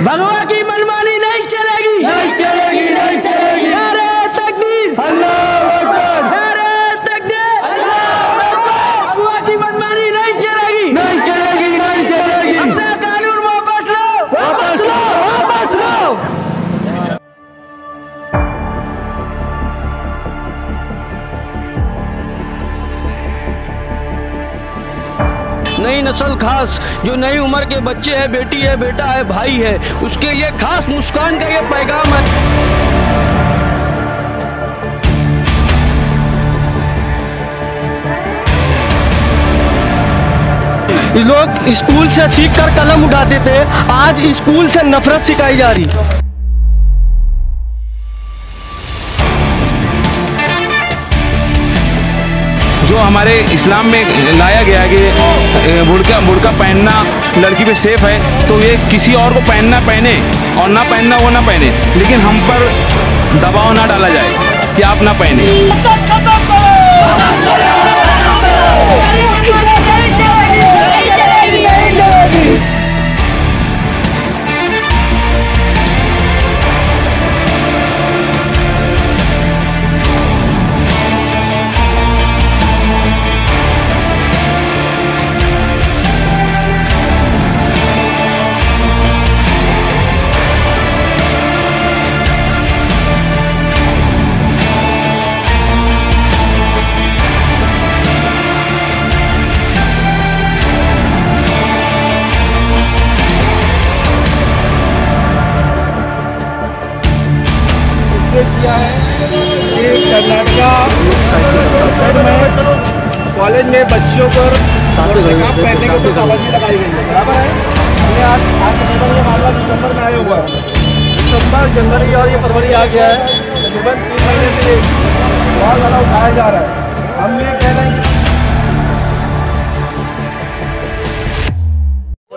भगवा की मनमानी नहीं चलेगी, नहीं चलेगी, नहीं चलेगी। नारे तकबीर, अल्लाहू अकबर, नारे तकबीर, अल्लाहू अकबर। भगवा की मनमानी नहीं चलेगी, नहीं चलेगी, नहीं चलेगी। अपना कानून वापस लो, वापस लो, वापस लो। नई नस्ल खास जो नई उम्र के बच्चे हैं, बेटी है, बेटा है, भाई है, उसके लिए खास मुस्कान का ये पैगाम है। लोग स्कूल से सीखकर कलम उठाते थे, आज स्कूल से नफरत सिखाई जा रही। जो हमारे इस्लाम में लाया गया है कि बुर्का पहनना लड़की पे सेफ है, तो ये किसी और को पहनना पहने और ना पहनना वो ना पहने, लेकिन हम पर दबाव ना डाला जाए कि आप ना पहने। किया है कि कर्नाटका कॉलेज में बच्चियों पर निकाब पहनने की तो पाबंदी लगाई गई है, बराबर है। हमने आज ये मामला दिसंबर में आया हुआ है, दिसंबर, जनवरी और ये फरवरी आ गया है, तकरीबन 3 महीने से बहुत ज़्यादा उठाया जा रहा है। हम ये कह रहे हैं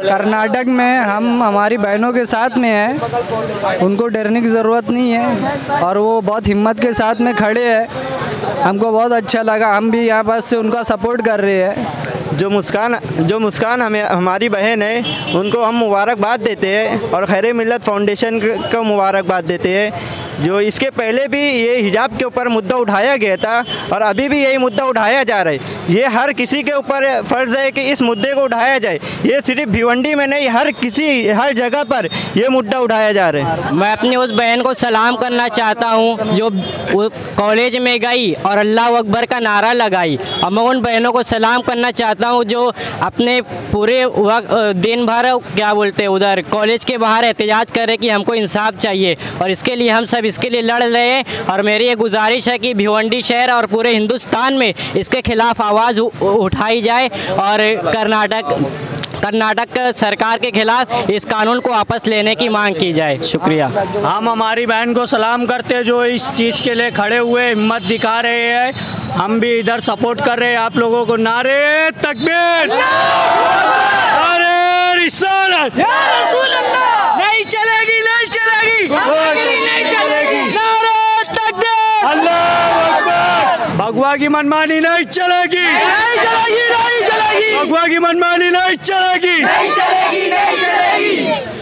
कर्नाटक में हम हमारी बहनों के साथ में हैं, उनको डरने की ज़रूरत नहीं है और वो बहुत हिम्मत के साथ में खड़े हैं। हमको बहुत अच्छा लगा, हम भी यहाँ पास से उनका सपोर्ट कर रहे हैं। जो मुस्कान हमें हमारी बहन है, उनको हम मुबारकबाद देते हैं और खैर मिल्लत फाउंडेशन को मुबारकबाद देते हैं। जो इसके पहले भी ये हिजाब के ऊपर मुद्दा उठाया गया था और अभी भी यही मुद्दा उठाया जा रहा है। ये हर किसी के ऊपर फ़र्ज़ है कि इस मुद्दे को उठाया जाए। ये सिर्फ भिवंडी में नहीं, हर जगह पर ये मुद्दा उठाया जा रहा है। मैं अपनी उस बहन को सलाम करना चाहता हूँ जो कॉलेज में गई और अल्लाह अकबर का नारा लगाई, और मैं उन बहनों को सलाम करना चाहता हूँ जो अपने पूरे दिन भर क्या बोलते हैं उधर कॉलेज के बाहर एहतजाज करे कि हमको इंसाफ चाहिए, और इसके लिए हम सब इसके लिए लड़ रहे हैं। और मेरी ये गुजारिश है कि भिवंडी शहर और पूरे हिंदुस्तान में इसके खिलाफ आवाज़ उठाई जाए और कर्नाटक सरकार के खिलाफ इस कानून को वापस लेने की मांग की जाए। शुक्रिया। हम हमारी बहन को सलाम करते जो इस चीज़ के लिए खड़े हुए हिम्मत दिखा रहे हैं, हम भी इधर सपोर्ट कर रहे हैं आप लोगों को। नारे तकबीर, नारे रिसालत, नहीं चलेगी, नहीं चलेगी, नहीं चलेगी, नारे तकबीर, अल्लाहू अकबर। भगवा की मनमानी नहीं चलेगी, नहीं चलेगी, नहीं चलेगी, भगवा की मनमानी नहीं चलेगी, नहीं चलेगी, नहीं चलेगी।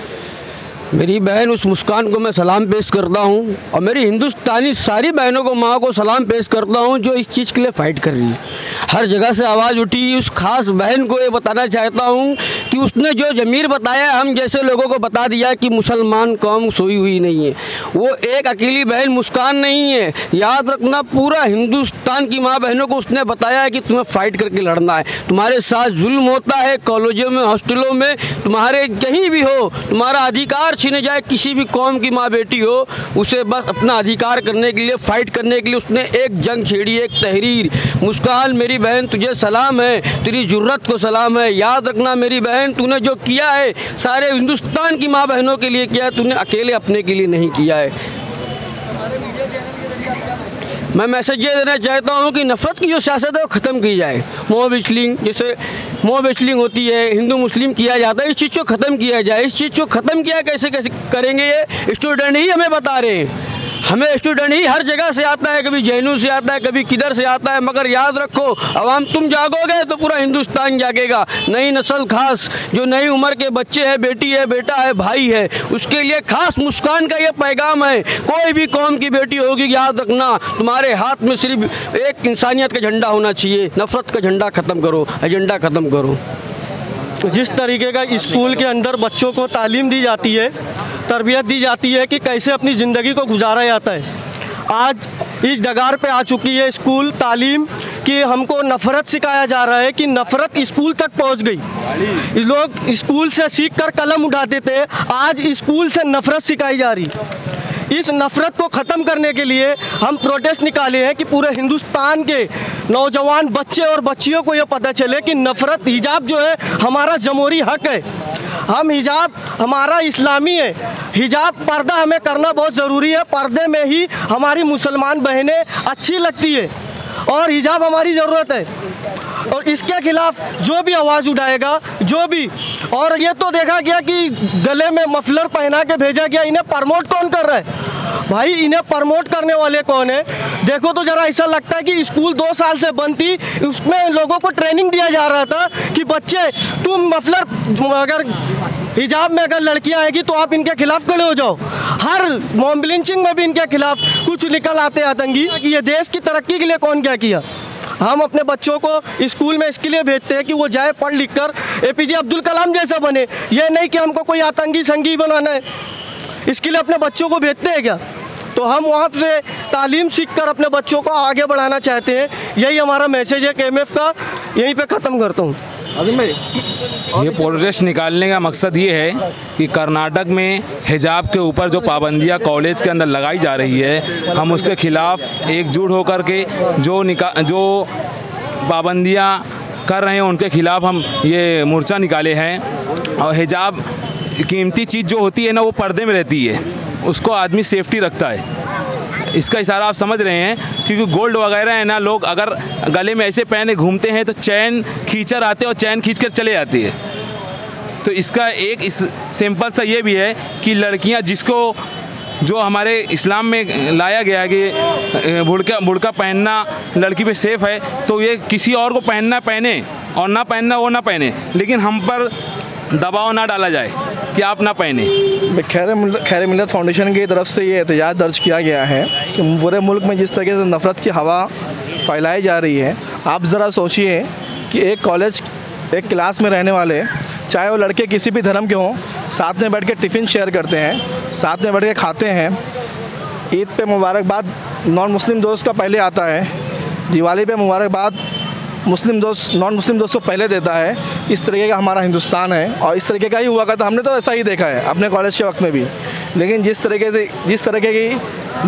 मेरी बहन उस मुस्कान को मैं सलाम पेश करता हूँ और मेरी हिंदुस्तानी सारी बहनों को, माँ को सलाम पेश करता हूँ जो इस चीज़ के लिए फ़ाइट कर रही है। हर जगह से आवाज़ उठी। उस खास बहन को ये बताना चाहता हूँ कि उसने जो ज़मीर बताया, हम जैसे लोगों को बता दिया कि मुसलमान कौम सोई हुई नहीं है। वो एक अकेली बहन मुस्कान नहीं है, याद रखना पूरा हिंदुस्तान की माँ बहनों को उसने बताया है कि तुम्हें फ़ाइट करके लड़ना है। तुम्हारे साथ जुल्म होता है, कॉलेजों में, हॉस्टलों में, तुम्हारे कहीं भी हो, तुम्हारा अधिकार छीने जाए, किसी भी कौम की माँ बेटी हो, उसे बस अपना अधिकार करने के लिए, फ़ाइट करने के लिए उसने एक जंग छेड़ी, एक तहरीर। मुस्कान मेरी बहन, तुझे सलाम है, तेरी जुर्रत को सलाम है। याद रखना मेरी बहन, तूने जो किया है सारे हिंदुस्तान की माँ बहनों के लिए किया है, तूने अकेले अपने के लिए नहीं किया है। मैं मैसेज ये देना चाहता हूँ कि नफ़रत की जो सियासत है वो ख़त्म की जाए। मॉब लिंचिंग, जैसे मॉब लिंचिंग होती है, हिंदू मुस्लिम किया जाता है, इस चीज़ को ख़त्म किया जाए। इस चीज़ को ख़त्म किया कैसे कैसे करेंगे, ये स्टूडेंट ही हमें बता रहे हैं। हमें स्टूडेंट ही हर जगह से आता है, कभी जैनू से आता है, कभी किधर से आता है, मगर याद रखो अवाम तुम जागोगे तो पूरा हिंदुस्तान जागेगा। नई नस्ल खास जो नई उम्र के बच्चे हैं, बेटी है, बेटा है, भाई है, उसके लिए खास मुस्कान का ये पैगाम है। कोई भी कौम की बेटी होगी, याद रखना तुम्हारे हाथ में सिर्फ एक इंसानियत का झंडा होना चाहिए। नफरत का झंडा ख़त्म करो, एजेंडा ख़त्म करो। जिस तरीके का स्कूल के अंदर बच्चों को तालीम दी जाती है, तरबियत दी जाती है कि कैसे अपनी ज़िंदगी को गुजारा जाता है, आज इस डगार पे आ चुकी है स्कूल तालीम कि हमको नफ़रत सिखाया जा रहा है कि नफ़रत स्कूल तक पहुंच गई। लोग स्कूल से सीख कर कलम उठाते थे, आज स्कूल से नफ़रत सिखाई जा रही। इस नफ़रत को ख़त्म करने के लिए हम प्रोटेस्ट निकाले हैं कि पूरे हिंदुस्तान के नौजवान बच्चे और बच्चियों को ये पता चले कि नफ़रत, हिजाब जो है हमारा जमहूरी हक है। हम हिजाब हमारा इस्लामी है, हिजाब पर्दा हमें करना बहुत ज़रूरी है। पर्दे में ही हमारी मुसलमान बहनें अच्छी लगती है और हिजाब हमारी ज़रूरत है। और इसके खिलाफ जो भी आवाज़ उठाएगा, जो भी, और ये तो देखा गया कि गले में मफलर पहना के भेजा गया, इन्हें प्रमोट कौन कर रहा है भाई? इन्हें प्रमोट करने वाले कौन है? देखो तो ज़रा ऐसा लगता है कि स्कूल 2 साल से बंद थी, उसमें लोगों को ट्रेनिंग दिया जा रहा था कि बच्चे तुम मफलर, अगर हिजाब में अगर लड़कियां आएगी तो आप इनके खिलाफ खड़े हो जाओ। हर मॉब लिंचिंग में भी इनके खिलाफ कुछ निकल आते आतंकी कि ये देश की तरक्की के लिए कौन क्या किया। हम अपने बच्चों को स्कूल में इसके लिए भेजते हैं कि वो जाए, पढ़ लिख कर APJ अब्दुल कलाम जैसा बने। ये नहीं कि हमको कोई आतंकी संगी बनाना है, इसके लिए अपने बच्चों को भेजते हैं क्या? तो हम वहाँ से तालीम सीख कर अपने बच्चों को आगे बढ़ाना चाहते हैं। यही हमारा मैसेज है KMF का। यहीं पे ख़त्म करता हूँ। ये प्रोटेस्ट निकालने का मकसद ये है कि कर्नाटक में हिजाब के ऊपर जो पाबंदियां कॉलेज के अंदर लगाई जा रही है, हम उसके खिलाफ एकजुट होकर के जो पाबंदियां कर रहे हैं उनके खिलाफ हम ये मोर्चा निकाले हैं। और हिजाब कीमती चीज़ जो होती है ना, वो पर्दे में रहती है, उसको आदमी सेफ्टी रखता है। इसका इशारा आप समझ रहे हैं, क्योंकि गोल्ड वगैरह है ना, लोग अगर गले में ऐसे पहने घूमते हैं तो चैन खींचर आते हैं और चैन खींच कर चले जाती है। तो इसका एक सिंपल सा ये भी है कि लड़कियां, जिसको जो हमारे इस्लाम में लाया गया है कि बुर्का पहनना लड़की पे सेफ़ है, तो ये किसी और को पहनना पहने और ना पहनना वो ना पहने, लेकिन हम पर दबाव ना डाला जाए कि आप ना पहने। खैर मिल्लत फाउंडेशन की तरफ से ये एहतजाज दर्ज किया गया है कि पूरे मुल्क में जिस तरीके से नफ़रत की हवा फैलाई जा रही है, आप ज़रा सोचिए कि एक क्लास में रहने वाले, चाहे वो लड़के किसी भी धर्म के हों, साथ में बैठ के टिफ़िन शेयर करते हैं, साथ में बैठ के खाते हैं। ईद पे मुबारकबाद नॉन मुस्लिम दोस्त का पहले आता है, दिवाली पे मुबारकबाद मुस्लिम दोस्त नॉन मुस्लिम दोस्त को पहले देता है। इस तरीके का हमारा हिंदुस्तान है और इस तरीके का ही हुआ करता। हमने तो ऐसा ही देखा है अपने कॉलेज के वक्त में भी। लेकिन जिस तरीके की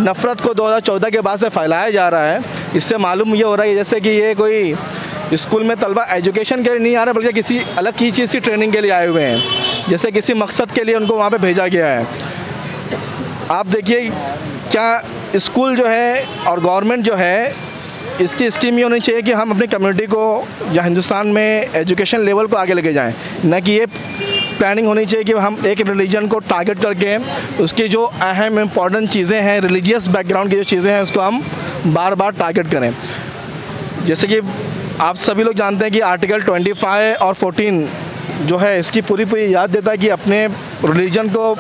नफ़रत को 2014 के बाद से फैलाया जा रहा है, इससे मालूम ये हो रहा है जैसे कि ये कोई स्कूल में तलबा एजुकेशन के लिए नहीं आ रहा, बल्कि किसी अलग की चीज़ की ट्रेनिंग के लिए आए हुए हैं, जैसे किसी मकसद के लिए उनको वहाँ पर भेजा गया है। आप देखिए, क्या स्कूल जो है और गवर्नमेंट जो है, इसकी स्कीम ये होनी चाहिए कि हम अपनी कम्युनिटी को या हिंदुस्तान में एजुकेशन लेवल को आगे लेके जाएं, न कि ये प्लानिंग होनी चाहिए कि हम एक रिलीजन को टारगेट करके उसकी जो अहम इम्पॉर्टेंट चीज़ें हैं, रिलीजियस बैकग्राउंड की जो चीज़ें हैं, उसको हम बार बार टारगेट करें। जैसे कि आप सभी लोग जानते हैं कि आर्टिकल 25 और 14 जो है, इसकी पूरी याद देता है कि अपने रिलीजन को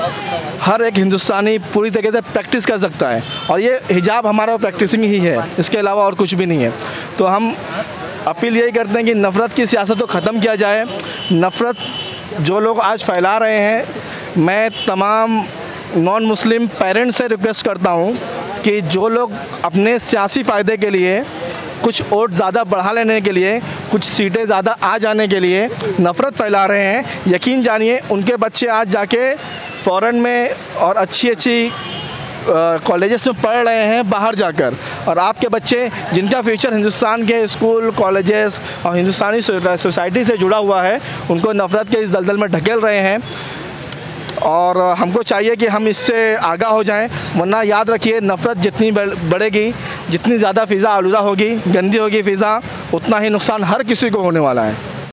हर एक हिंदुस्तानी पूरी तरीके से प्रैक्टिस कर सकता है, और ये हिजाब हमारा प्रैक्टिसिंग ही है, इसके अलावा और कुछ भी नहीं है। तो हम अपील यही करते हैं कि नफ़रत की सियासत को ख़त्म किया जाए। नफ़रत जो लोग आज फैला रहे हैं, मैं तमाम नॉन मुस्लिम पेरेंट्स से रिक्वेस्ट करता हूँ कि जो लोग अपने सियासी फ़ायदे के लिए, कुछ वोट ज़्यादा बढ़ा लेने के लिए, कुछ सीटें ज़्यादा आ जाने के लिए नफ़रत फैला रहे हैं, यकीन जानिए उनके बच्चे आज जाके फ़ॉरेन में और अच्छी कॉलेजेस में पढ़ रहे हैं बाहर जाकर, और आपके बच्चे जिनका फ्यूचर हिंदुस्तान के स्कूल, कॉलेजेस और हिंदुस्तानी सोसाइटी से जुड़ा हुआ है, उनको नफ़रत के इस दलदल में ढकेल रहे हैं। और हमको चाहिए कि हम इससे आगाह हो जाएं, वरना याद रखिए, नफ़रत जितनी बढ़ेगी, जितनी ज़्यादा फ़िज़ा आलूदा होगी, गंदी होगी फ़िज़ा, उतना ही नुकसान हर किसी को होने वाला है।